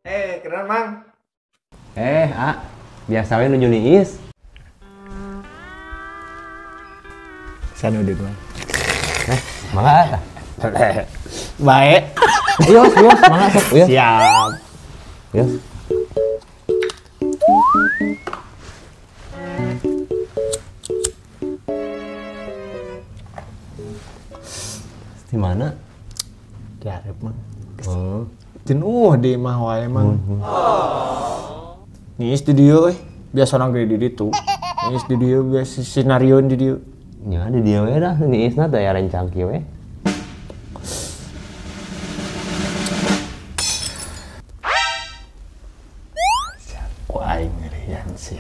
Kenal Mang. Biasa we nuju Niis. Sana udah Mang. Mangga tah. Baik. Yos, mangga sok. Siap. Yos. Di mana? Di arep Mang. Oh. Jenuh di mah wae Mang. Nih studio biasa orang gede di itu. Ini studio biasa skenario di dia. Ya di dia we dah, Niisna teh ya rencang kieu we. Ku aing ngerian sih.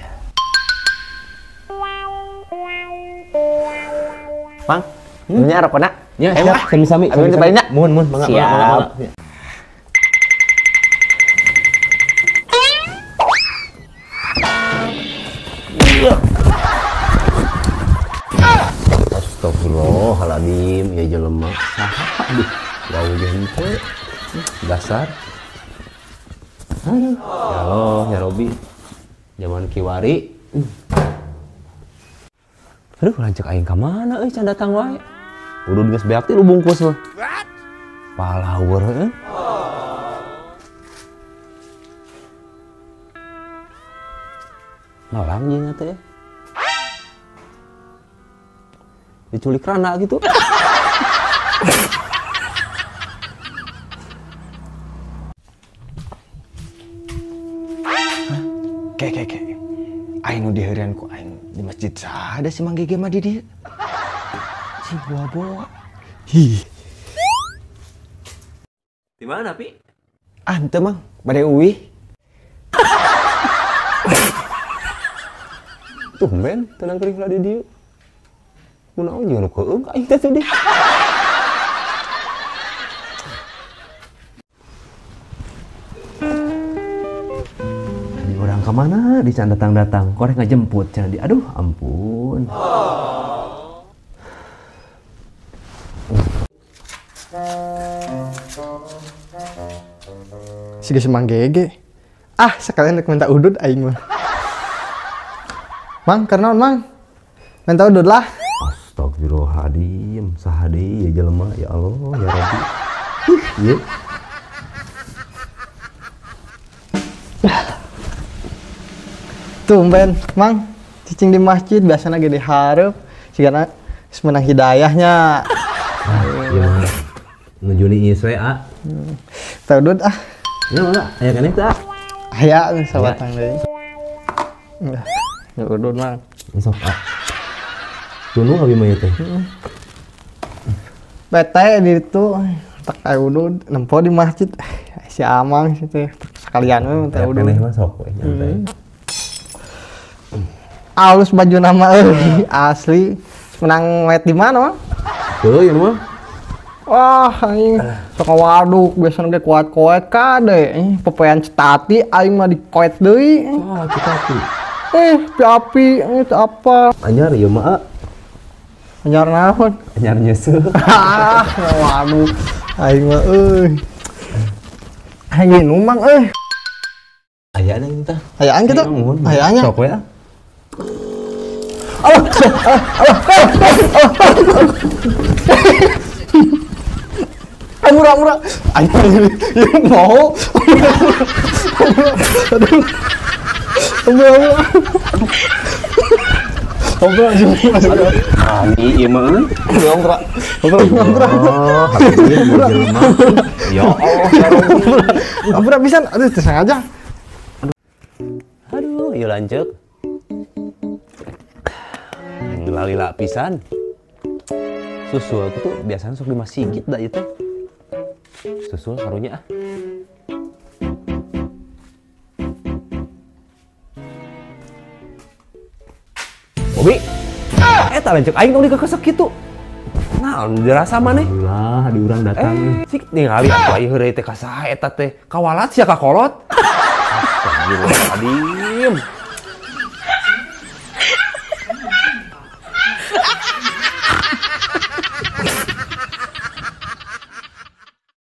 Mang, ini arep nak? Ya, siap, sami-sami. Abis itu balik nak? Mun, mangga. Siap. Astagfirullahaladzim, ya jelema. Aduh, bau gente. Dasar. Aduh, ya Allah, ya Robi. Zaman kiwari. Aduh, lanjut aing ka mana can datang wae. Udah geus beak teh lu bungkus mah. Palawur heuh. Nalang jeung teh. Diculik rana gitu. Kayak. Aing nu diheureun ku aing di masjid sada si Mang Gege mah di dieu. Si boa-boa. Hi. Di mana, Pi? Teu Mang, bade uwi. Tumben tenang kering lah di dieu. Kunaon jeung nu keueung ka aing teh tadi. Di orang ka mana di can datang-datang, korek ngajemput cenah di. Aduh, ampun. Si Mang Gege. Sekalian rek minta udud aing mah. Mang, karena Mang. Minta udud lah. Astagfirullahaladzim, sahadi ya jelema, ya Allah, ya Rabbi. Iya. Tumben, Mang. Cicing di masjid biasanya gede hareup. Sigana semenang hidayahnya. Iya mah. Nuju Niis we, Teu udud Ya enggak, aya keneh teh, Aya sabatang deui. Ya udud Mang. Sok, Tunu abi mah teh. Bete di itu tak aya udud nempo di masjid. Si Amang situ sekalian we minta udud. Keneh mah sok we nyantai. Alus baju nama asli. Menang wet di mana, Mang? Tuh, ya mah. Wah, aing sok waduk biasana ge kuat-kuat kade. Pepean cetati aing mah dikoet deui. Cetati. Api itu apa? Anyar ieu mah, Anyar naon? Anyar nyeuseuk. Waduh. Aing mah Aing nu Mang Aya na ieu teh. Ayaan kitu? Ayaannya. Sok we. Murah-murah. Aing mau. Aduh. Ngobrol aja masuk. Ieu mah euy. Ngobrol. Ya Allah, ya Rabbi. Ngobrol pisan. Aduh, sengaja. Aduh, yuk lanjut. Lila pisan. Susul itu biasanya sok di masjid dah itu. Susul karunya Bobi. Eta lanjut aing tong dikekesek kitu. Nah, dirasa maneh? Alhamdulillah, di urang datang. Sik ningali atuh aya heureuy teh ka saha eta teh? Kawalat sia ka kolot. Astagfirullahaladzim.